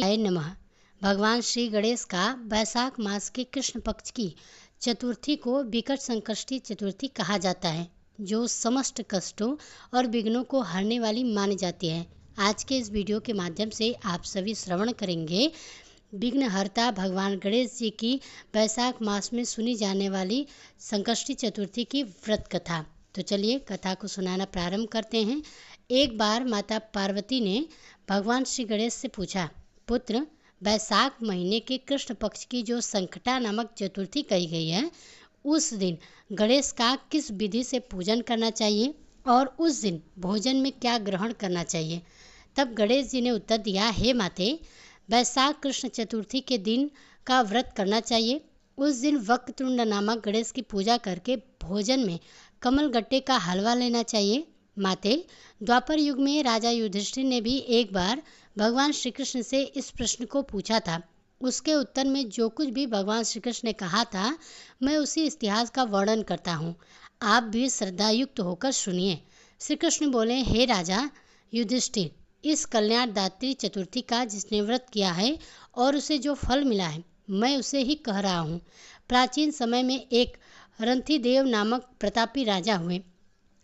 गणेशाय नमः। भगवान श्री गणेश का वैशाख मास के कृष्ण पक्ष की चतुर्थी को विकट संकष्टी चतुर्थी कहा जाता है, जो समस्त कष्टों और विघ्नों को हरने वाली मानी जाती है। आज के इस वीडियो के माध्यम से आप सभी श्रवण करेंगे विघ्नहर्ता भगवान गणेश जी की वैशाख मास में सुनी जाने वाली संकष्टी चतुर्थी की व्रत कथा। तो चलिए कथा को सुनाना प्रारंभ करते हैं। एक बार माता पार्वती ने भगवान श्री गणेश से पूछा, पुत्र, वैशाख महीने के कृष्ण पक्ष की जो संकटा नामक चतुर्थी कही गई है, उस दिन गणेश का किस विधि से पूजन करना चाहिए और उस दिन भोजन में क्या ग्रहण करना चाहिए। तब गणेश जी ने उत्तर दिया, हे माते, वैशाख कृष्ण चतुर्थी के दिन का व्रत करना चाहिए। उस दिन वक्रतुंड नामक गणेश की पूजा करके भोजन में कमल गट्टे का हलवा लेना चाहिए। माते, द्वापर युग में राजा युधिष्ठिर ने भी एक बार भगवान श्री कृष्ण से इस प्रश्न को पूछा था। उसके उत्तर में जो कुछ भी भगवान श्री कृष्ण ने कहा था, मैं उसी इतिहास का वर्णन करता हूँ। आप भी श्रद्धायुक्त होकर सुनिए। श्री कृष्ण बोले, हे राजा युधिष्ठिर, इस कल्याणदात्री चतुर्थी का जिसने व्रत किया है और उसे जो फल मिला है, मैं उसे ही कह रहा हूँ। प्राचीन समय में एक रंथिदेव नामक प्रतापी राजा हुए।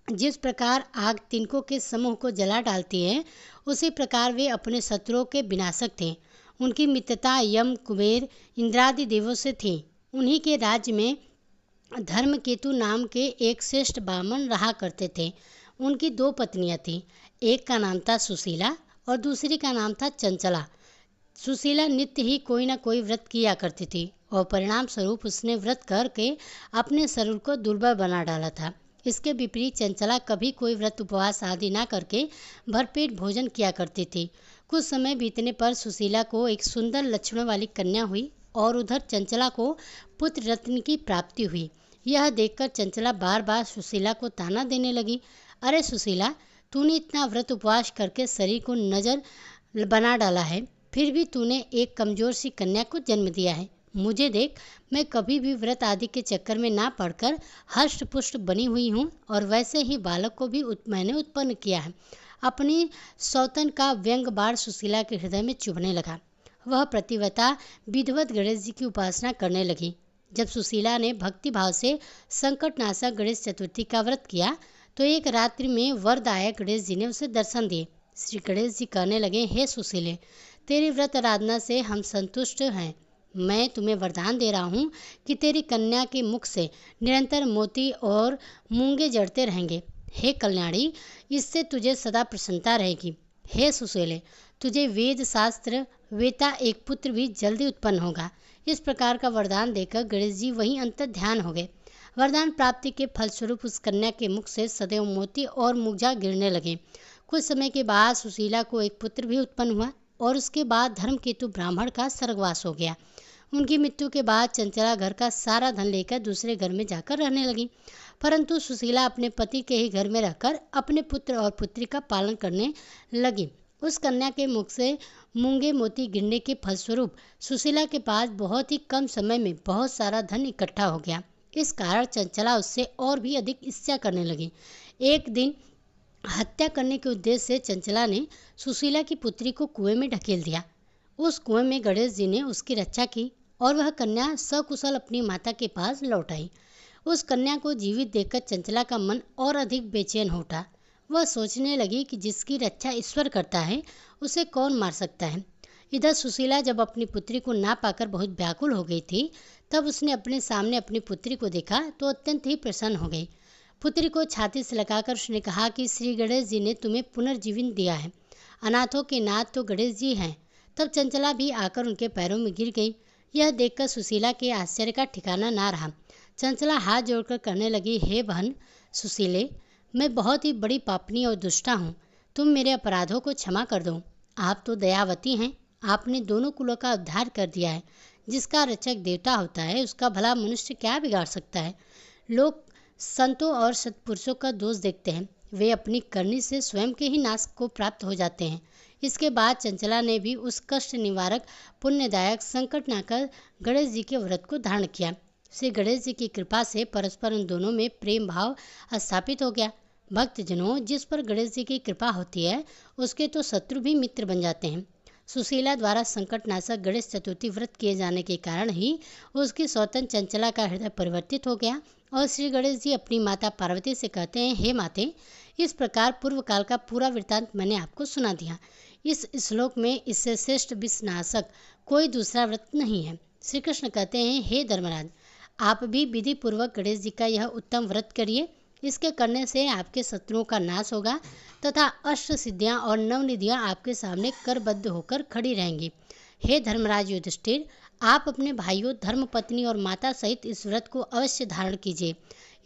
जिस प्रकार आग तिनकों के समूह को जला डालती है, उसी प्रकार वे अपने शत्रुओं के विनाशक थे। उनकी मित्रता यम, कुबेर, इंद्रादि देवों से थी। उन्हीं के राज्य में धर्मकेतु नाम के एक श्रेष्ठ ब्राह्मण रहा करते थे। उनकी दो पत्नियां थीं। एक का नाम था सुशीला और दूसरी का नाम था चंचला। सुशीला नित्य ही कोई न कोई व्रत किया करती थी और परिणाम स्वरूप उसने व्रत करके अपने शरीर को दुर्बल बना डाला था। इसके विपरीत चंचला कभी कोई व्रत उपवास आदि ना करके भरपेट भोजन किया करती थी। कुछ समय बीतने पर सुशीला को एक सुंदर लक्षणों वाली कन्या हुई और उधर चंचला को पुत्र रत्न की प्राप्ति हुई। यह देखकर चंचला बार बार सुशीला को ताना देने लगी, अरे सुशीला, तूने इतना व्रत उपवास करके शरीर को नजर बना डाला है, फिर भी तूने एक कमजोर सी कन्या को जन्म दिया है। मुझे देख, मैं कभी भी व्रत आदि के चक्कर में ना पड़कर हष्ट पुष्ट बनी हुई हूँ और वैसे ही बालक को भी मैंने उत्पन्न किया है। अपनी सौतन का व्यंग बाण सुशीला के हृदय में चुभने लगा। वह प्रतिव्रता विधिवत गणेश जी की उपासना करने लगी। जब सुशीला ने भक्ति भाव से संकटनाशक गणेश चतुर्थी का व्रत किया तो एक रात्रि में वरदायक गणेश जी ने उसे दर्शन दिए। श्री गणेश जी कहने लगे, हे सुशीले, तेरी व्रत आराधना से हम संतुष्ट हैं। मैं तुम्हें वरदान दे रहा हूँ कि तेरी कन्या के मुख से निरंतर मोती और मूंगे जड़ते रहेंगे। हे कल्याणी, इससे तुझे सदा प्रसन्नता रहेगी। हे सुशीले, तुझे वेद शास्त्र वेता एक पुत्र भी जल्दी उत्पन्न होगा। इस प्रकार का वरदान देकर गणेश जी वहीं अंतर ध्यान हो गए। वरदान प्राप्ति के फलस्वरूप उस कन्या के मुख से सदैव मोती और मुग्जा गिरने लगे। कुछ समय के बाद सुशीला को एक पुत्र भी उत्पन्न हुआ और उसके बाद धर्मकेतु ब्राह्मण का स्वर्गवास हो गया। उनकी मृत्यु के बाद चंचला घर का सारा धन लेकर दूसरे घर में जाकर रहने लगी, परंतु सुशीला अपने पति के ही घर में रहकर अपने पुत्र और पुत्री का पालन करने लगी। उस कन्या के मुख से मूंगे मोती गिरने के फलस्वरूप सुशीला के पास बहुत ही कम समय में बहुत सारा धन इकट्ठा हो गया। इस कारण चंचला उससे और भी अधिक ईर्ष्या करने लगी। एक दिन हत्या करने के उद्देश्य से चंचला ने सुशीला की पुत्री को कुएं में ढकेल दिया। उस कुएं में गणेश जी ने उसकी रक्षा की और वह कन्या सकुशल अपनी माता के पास लौट आई। उस कन्या को जीवित देखकर चंचला का मन और अधिक बेचैन हो उठा। वह सोचने लगी कि जिसकी रक्षा ईश्वर करता है, उसे कौन मार सकता है। इधर सुशीला जब अपनी पुत्री को ना पाकर बहुत व्याकुल हो गई थी, तब उसने अपने सामने अपनी पुत्री को देखा तो अत्यंत ही प्रसन्न हो गई। पुत्री को छाती से लगाकर उसने कहा कि श्री गणेश जी ने तुम्हें पुनर्जीवन दिया है। अनाथों के नाथ तो गणेश जी हैं। तब चंचला भी आकर उनके पैरों में गिर गई। यह देखकर सुशीला के आश्चर्य का ठिकाना ना रहा। चंचला हाथ जोड़कर कहने लगी, हे बहन सुशीले, मैं बहुत ही बड़ी पापनी और दुष्टा हूँ। तुम मेरे अपराधों को क्षमा कर दो। आप तो दयावती हैं। आपने दोनों कुलों का उद्धार कर दिया है। जिसका रक्षक देवता होता है, उसका भला मनुष्य क्या बिगाड़ सकता है। लोग संतों और सत्पुरुषों का दोष देखते हैं, वे अपनी करनी से स्वयं के ही नाश को प्राप्त हो जाते हैं। इसके बाद चंचला ने भी उस कष्ट निवारक पुण्यदायक संकटनाशक गणेश जी के व्रत को धारण किया। श्री गणेश जी की कृपा से परस्पर उन दोनों में प्रेम भाव स्थापित हो गया। भक्तजनों, जिस पर गणेश जी की कृपा होती है, उसके तो शत्रु भी मित्र बन जाते हैं। सुशीला द्वारा संकटनाशक गणेश चतुर्थी व्रत किए जाने के कारण ही उसकी सौतन चंचला का हृदय परिवर्तित हो गया और श्री गणेश जी अपनी माता पार्वती से कहते हैं, हे माते, इस प्रकार पूर्व काल का पूरा वृत्तांत मैंने आपको सुना दिया। इस श्लोक में इससे श्रेष्ठ विषनाशक कोई दूसरा व्रत नहीं है। श्री कृष्ण कहते हैं, हे धर्मराज, आप भी विधि पूर्वक गणेश जी का यह उत्तम व्रत करिए। इसके करने से आपके शत्रुओं का नाश होगा तथा अष्ट सिद्धियां और नवनिधियां आपके सामने करबद्ध होकर खड़ी रहेंगी। हे धर्मराज युधिष्ठिर, आप अपने भाइयों, धर्मपत्नी और माता सहित इस व्रत को अवश्य धारण कीजिए।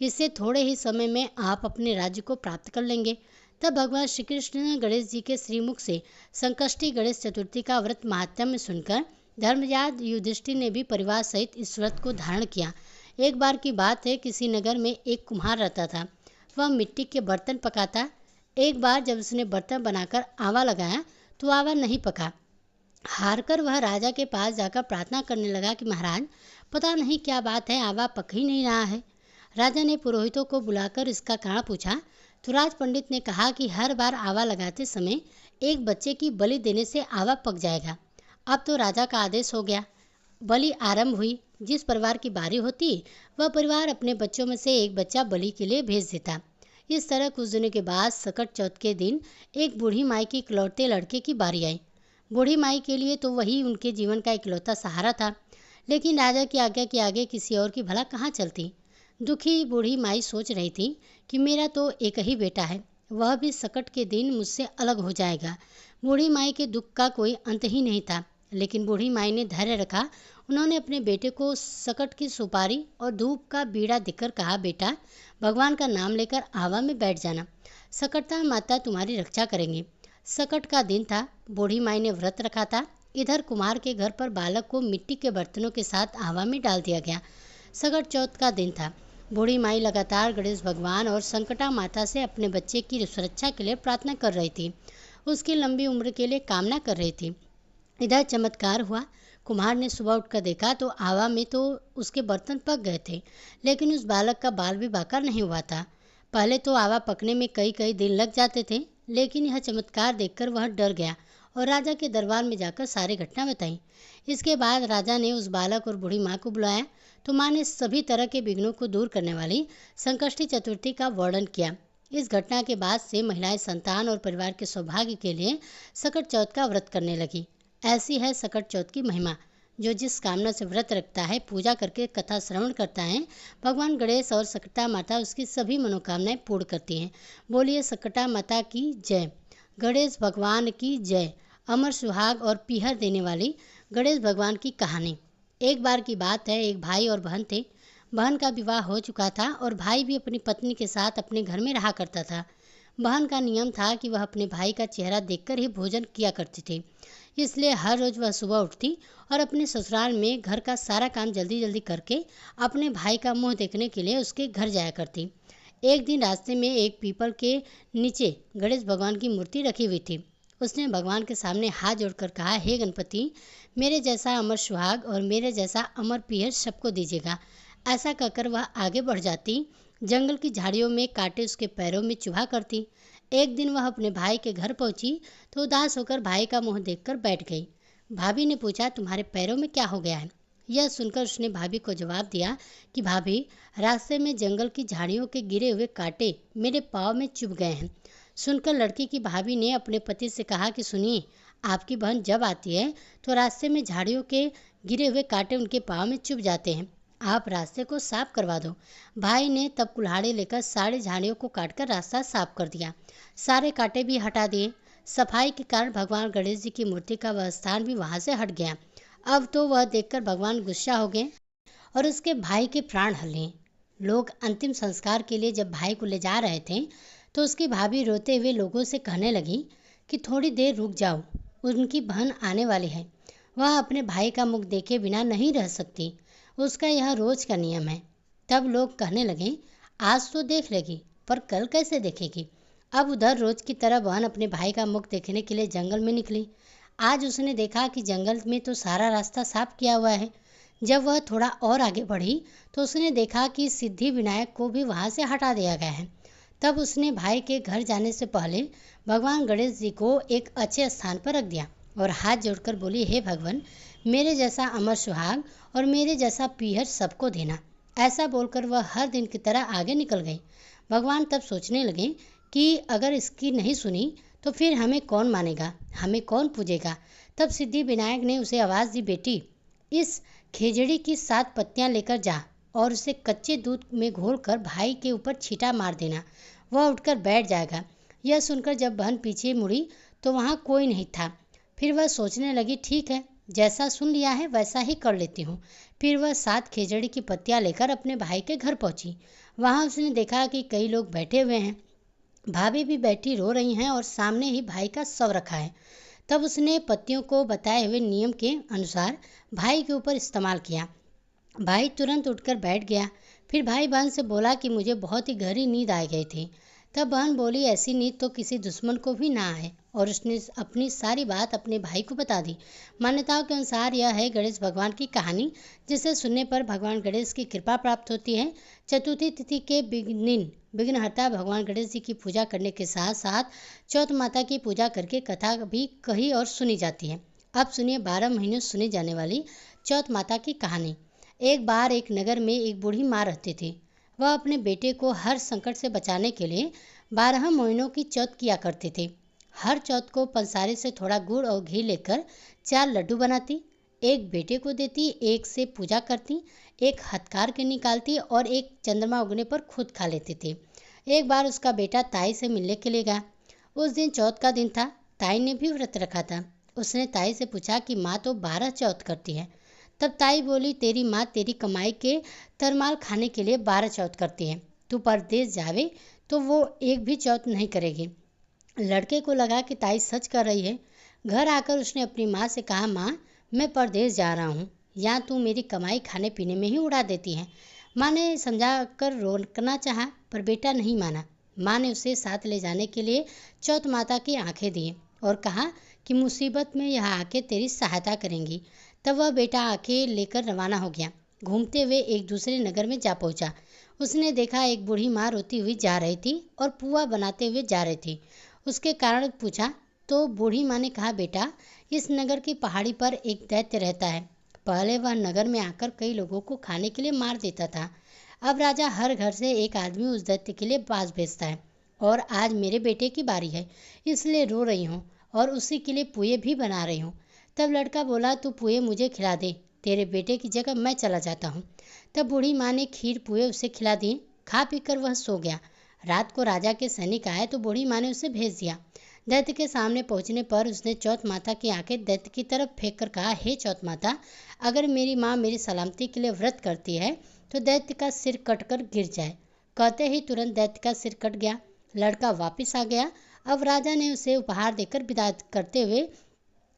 इससे थोड़े ही समय में आप अपने राज्य को प्राप्त कर लेंगे। तब भगवान श्री कृष्ण ने गणेश जी के श्रीमुख से संकष्टी गणेश चतुर्थी का व्रत महात्म्य सुनकर धर्मराज युधिष्ठिर ने भी परिवार सहित इस व्रत को धारण किया। एक बार की बात है, किसी नगर में एक कुम्हार रहता था। वह मिट्टी के बर्तन पकाता। एक बार जब उसने बर्तन बनाकर आवा लगाया तो आवा नहीं पका। हारकर वह राजा के पास जाकर प्रार्थना करने लगा कि महाराज, पता नहीं क्या बात है, आवा पक ही नहीं रहा है। राजा ने पुरोहितों को बुलाकर इसका कारण पूछा तो राज पंडित ने कहा कि हर बार आवा लगाते समय एक बच्चे की बलि देने से आवा पक जाएगा। अब तो राजा का आदेश हो गया। बलि आरंभ हुई। जिस परिवार की बारी होती वह परिवार अपने बच्चों में से एक बच्चा बलि के लिए भेज देता। इस तरह कुछ दिनों के बाद सकट चौथ के दिन एक बूढ़ी माई की इकलौते लड़के की बारी आई। बूढ़ी माई के लिए तो वही उनके जीवन का इकलौता सहारा था, लेकिन राजा की आज्ञा के आगे किसी और की भला कहाँ चलती। दुखी बूढ़ी माई सोच रही थी कि मेरा तो एक ही बेटा है, वह भी सकट के दिन मुझसे अलग हो जाएगा। बूढ़ी माई के दुख का कोई अंत ही नहीं था, लेकिन बूढ़ी माई ने धैर्य रखा। उन्होंने अपने बेटे को सकट की सुपारी और धूप का बीड़ा देकर कहा, बेटा, भगवान का नाम लेकर आवा में बैठ जाना, सकटता माता तुम्हारी रक्षा करेंगी। सकट का दिन था। बूढ़ी माई ने व्रत रखा था। इधर कुम्हार के घर पर बालक को मिट्टी के बर्तनों के साथ आवा में डाल दिया गया। सकट चौथ का दिन था। बूढ़ी माई लगातार गणेश भगवान और संकटा माता से अपने बच्चे की सुरक्षा के लिए प्रार्थना कर रही थी, उसकी लंबी उम्र के लिए कामना कर रही थी। इधर चमत्कार हुआ। कुम्हार ने सुबह उठकर देखा तो आवा में तो उसके बर्तन पक गए थे, लेकिन उस बालक का बाल भी बाका नहीं हुआ था। पहले तो आवा पकने में कई कई दिन लग जाते थे, लेकिन यह चमत्कार देखकर वह डर गया और राजा के दरबार में जाकर सारी घटना बताई। इसके बाद राजा ने उस बालक और बूढ़ी माँ को बुलाया तो माँ ने सभी तरह के विघ्नों को दूर करने वाली संकष्टी चतुर्थी का वर्णन किया। इस घटना के बाद से महिलाएं संतान और परिवार के सौभाग्य के लिए सकट चौथ का व्रत करने लगी। ऐसी है सकट चौथ की महिमा। जो जिस कामना से व्रत रखता है, पूजा करके कथा श्रवण करता है, भगवान गणेश और सकटा माता उसकी सभी मनोकामनाएं पूर्ण करती हैं। बोलिए सकटा माता की जय, गणेश भगवान की जय। अमर सुहाग और पीहर देने वाली गणेश भगवान की कहानी। एक बार की बात है, एक भाई और बहन थे। बहन का विवाह हो चुका था और भाई भी अपनी पत्नी के साथ अपने घर में रहा करता था। बहन का नियम था कि वह अपने भाई का चेहरा देखकर ही भोजन किया करती थी, इसलिए हर रोज़ वह सुबह उठती और अपने ससुराल में घर का सारा काम जल्दी जल्दी करके अपने भाई का मुंह देखने के लिए उसके घर जाया करती। एक दिन रास्ते में एक पीपल के नीचे गणेश भगवान की मूर्ति रखी हुई थी। उसने भगवान के सामने हाथ जोड़कर कहा, हे गणपति, मेरे जैसा अमर सुहाग और मेरे जैसा अमर पीहर सबको दीजिएगा। ऐसा कहकर वह आगे बढ़ जाती। जंगल की झाड़ियों में कांटे उसके पैरों में चुभा करती। एक दिन वह अपने भाई के घर पहुंची तो उदास होकर भाई का मुंह देखकर बैठ गई। भाभी ने पूछा, तुम्हारे पैरों में क्या हो गया है? यह सुनकर उसने भाभी को जवाब दिया कि भाभी, रास्ते में जंगल की झाड़ियों के गिरे हुए कांटे मेरे पाँव में चुभ गए हैं। सुनकर लड़की की भाभी ने अपने पति से कहा कि सुनिए, आपकी बहन जब आती है तो रास्ते में झाड़ियों के गिरे हुए कांटे उनके पाँव में चुभ जाते हैं, आप रास्ते को साफ करवा दो। भाई ने तब कुल्हाड़ी लेकर सारी झाड़ियों को काटकर रास्ता साफ कर दिया। सारे कांटे भी हटा दिए। सफाई के कारण भगवान गणेश जी की मूर्ति का वह स्थान भी वहाँ से हट गया। अब तो वह देखकर भगवान गुस्सा हो गए और उसके भाई के प्राण हर लिए। लोग अंतिम संस्कार के लिए जब भाई को ले जा रहे थे तो उसकी भाभी रोते हुए लोगों से कहने लगी कि थोड़ी देर रुक जाओ, उनकी बहन आने वाली है, वह अपने भाई का मुख देखे बिना नहीं रह सकती, उसका यह रोज का नियम है। तब लोग कहने लगे, आज तो देख लेगी, पर कल कैसे देखेगी? अब उधर रोज की तरह बहन अपने भाई का मुख देखने के लिए जंगल में निकली। आज उसने देखा कि जंगल में तो सारा रास्ता साफ किया हुआ है। जब वह थोड़ा और आगे बढ़ी तो उसने देखा कि सिद्धि विनायक को भी वहाँ से हटा दिया गया है। तब उसने भाई के घर जाने से पहले भगवान गणेश जी को एक अच्छे स्थान पर रख दिया और हाथ जोड़कर बोली, हे भगवान, मेरे जैसा अमर सुहाग और मेरे जैसा पीहर सबको देना। ऐसा बोलकर वह हर दिन की तरह आगे निकल गई। भगवान तब सोचने लगे कि अगर इसकी नहीं सुनी तो फिर हमें कौन मानेगा, हमें कौन पूजेगा। तब सिद्धि विनायक ने उसे आवाज़ दी, बेटी, इस खेजड़ी की 7 पत्तियां लेकर जा और उसे कच्चे दूध में घोलकर भाई के ऊपर छींटा मार देना, वह उठकर बैठ जाएगा। यह सुनकर जब बहन पीछे मुड़ी तो वहाँ कोई नहीं था। फिर वह सोचने लगी, ठीक है, जैसा सुन लिया है वैसा ही कर लेती हूँ। फिर वह 7 खेजड़ी की पत्तियां लेकर अपने भाई के घर पहुँची। वहाँ उसने देखा कि कई लोग बैठे हुए हैं, भाभी भी बैठी रो रही हैं और सामने ही भाई का शव रखा है। तब उसने पत्तियों को बताए हुए नियम के अनुसार भाई के ऊपर इस्तेमाल किया। भाई तुरंत उठकर बैठ गया। फिर भाई बहन से बोला कि मुझे बहुत ही गहरी नींद आ गई थी। तब बहन बोली, ऐसी नींद तो किसी दुश्मन को भी ना आए, और उसने अपनी सारी बात अपने भाई को बता दी। मान्यताओं के अनुसार यह है गणेश भगवान की कहानी, जिसे सुनने पर भगवान गणेश की कृपा प्राप्त होती है। चतुर्थी तिथि के विघ्नहर्ता भगवान गणेश जी की पूजा करने के साथ साथ चौथ माता की पूजा करके कथा भी कही और सुनी जाती है। अब सुनिए 12 महीनों सुनी जाने वाली चौथ माता की कहानी। एक बार एक नगर में एक बूढ़ी माँ रहती थी। वह अपने बेटे को हर संकट से बचाने के लिए 12 महीनों की चौथ किया करती थी। हर चौथ को पंसारे से थोड़ा गुड़ और घी लेकर 4 लड्डू बनाती, एक बेटे को देती, एक से पूजा करती, एक हथकार के निकालती और एक चंद्रमा उगने पर खुद खा लेती थी। एक बार उसका बेटा ताई से मिलने के लिए गया। उस दिन चौथ का दिन था। ताई ने भी व्रत रखा था। उसने ताई से पूछा कि माँ तो 12 चौथ करती है। तब ताई बोली, तेरी माँ तेरी कमाई के तरमाल खाने के लिए 12 चौथ करती है। तू परदेश जावे तो वो एक भी चौथ नहीं करेगी। लड़के को लगा कि ताई सच कर रही है। घर आकर उसने अपनी माँ से कहा, माँ, मैं परदेश जा रहा हूँ, यहाँ तू मेरी कमाई खाने पीने में ही उड़ा देती है। माँ ने समझा कर रोकना चाहा, पर बेटा नहीं माना। माँ ने उसे साथ ले जाने के लिए चौथ माता की आंखें दी और कहा कि मुसीबत में यह आके तेरी सहायता करेंगी। तब वह बेटा आंखें लेकर रवाना हो गया। घूमते हुए एक दूसरे नगर में जा पहुंचा। उसने देखा एक बूढ़ी माँ रोती हुई जा रही थी और पुआ बनाते हुए जा रही थी। उसके कारण पूछा तो बूढ़ी माँ ने कहा, बेटा, इस नगर की पहाड़ी पर एक दैत्य रहता है। पहले वह नगर में आकर कई लोगों को खाने के लिए मार देता था। अब राजा हर घर से एक आदमी उस दैत्य के लिए बाज भेजता है, और आज मेरे बेटे की बारी है, इसलिए रो रही हूँ और उसी के लिए पुए भी बना रही हूँ। तब लड़का बोला, तू पुए मुझे खिला दे, तेरे बेटे की जगह मैं चला जाता हूँ। तब बूढ़ी माँ ने खीर पुए उसे खिला दिए। खा पीकर वह सो गया। रात को राजा के सैनिक आए तो बूढ़ी माँ ने उसे भेज दिया। दैत्य के सामने पहुंचने पर उसने चौथ माता की आंखें दैत्य की तरफ फेंक कर कहा, हे चौथ माता, अगर मेरी माँ मेरी सलामती के लिए व्रत करती है तो दैत्य का सिर कटकर गिर जाए। कहते ही तुरंत दैत्य का सिर कट गया। लड़का वापिस आ गया। अब राजा ने उसे उपहार देकर विदा करते हुए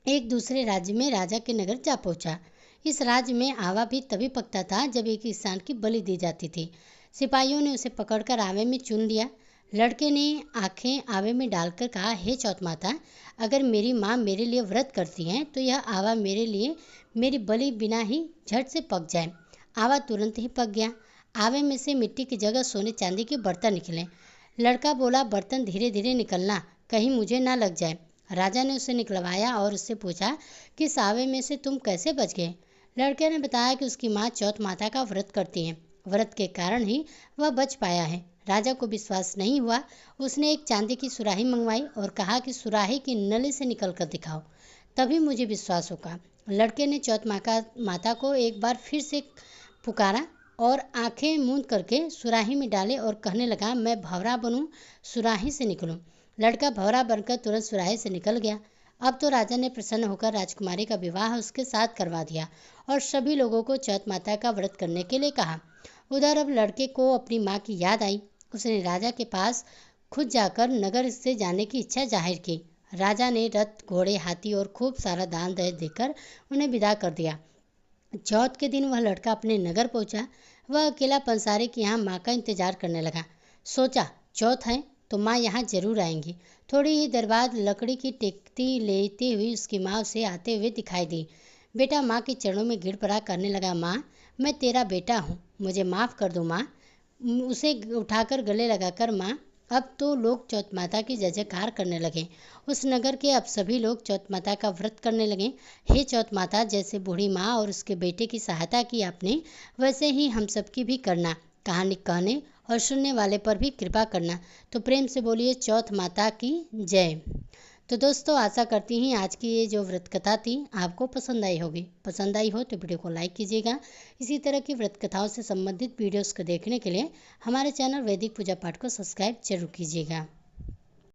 एक दूसरे राज्य में राजा के नगर जा पहुंचा। इस राज्य में आवा भी तभी पकता था जब एक इंसान की बलि दी जाती थी। सिपाहियों ने उसे पकड़कर आवे में चुन लिया। लड़के ने आंखें आवे में डालकर कहा, हे चौथ माता, अगर मेरी माँ मेरे लिए व्रत करती हैं तो यह आवा मेरे लिए मेरी बलि बिना ही झट से पक जाए। आवा तुरंत ही पक गया। आवे में से मिट्टी की जगह सोने चांदी के बर्तन निकले। लड़का बोला, बर्तन धीरे धीरे निकलना, कहीं मुझे ना लग जाए। राजा ने उसे निकलवाया और उससे पूछा कि इस आवे में से तुम कैसे बच गए। लड़के ने बताया कि उसकी माँ चौथ माता का व्रत करती है, व्रत के कारण ही वह बच पाया है। राजा को विश्वास नहीं हुआ। उसने एक चांदी की सुराही मंगवाई और कहा कि सुराही की नली से निकल कर दिखाओ, तभी मुझे विश्वास होगा। लड़के ने चौथ माता को एक बार फिर से पुकारा और आंखें मूंद करके सुराही में डाले और कहने लगा, मैं भंवरा बनूं, सुराही से निकलूं। लड़का भंवरा बनकर तुरंत सुराही से निकल गया। अब तो राजा ने प्रसन्न होकर राजकुमारी का विवाह उसके साथ करवा दिया और सभी लोगों को चौथ माता का व्रत करने के लिए कहा। उधर अब लड़के को अपनी माँ की याद आई। उसने राजा के पास खुद जाकर नगर से जाने की इच्छा जाहिर की। राजा ने रथ, घोड़े, हाथी और खूब सारा दान दहेज देकर उन्हें विदा कर दिया। चौथ के दिन वह लड़का अपने नगर पहुंचा। वह अकेला पंसारे के यहाँ माँ का इंतजार करने लगा। सोचा, चौथ है तो माँ यहाँ जरूर आएंगी। थोड़ी ही देर बाद लकड़ी की टेकती लेती हुई उसकी माँ उसे आते हुए दिखाई दी। बेटा माँ के चरणों में गिर पड़ा, करने लगा, माँ, मैं तेरा बेटा हूँ, मुझे माफ़ कर दो माँ। उसे उठाकर गले लगाकर माँ अब तो लोग चौथ माता की जय जयकार करने लगे। उस नगर के अब सभी लोग चौथ माता का व्रत करने लगे। हे चौथ माता, जैसे बूढ़ी माँ और उसके बेटे की सहायता की आपने, वैसे ही हम सबकी भी करना। कहानी कहने और सुनने वाले पर भी कृपा करना। तो प्रेम से बोलिए चौथ माता की जय। तो दोस्तों, आशा करती हूँ आज की ये जो व्रत कथा थी आपको पसंद आई होगी। पसंद आई हो तो वीडियो को लाइक कीजिएगा। इसी तरह की व्रत कथाओं से संबंधित वीडियोस को देखने के लिए हमारे चैनल वैदिक पूजा पाठ को सब्सक्राइब जरूर कीजिएगा।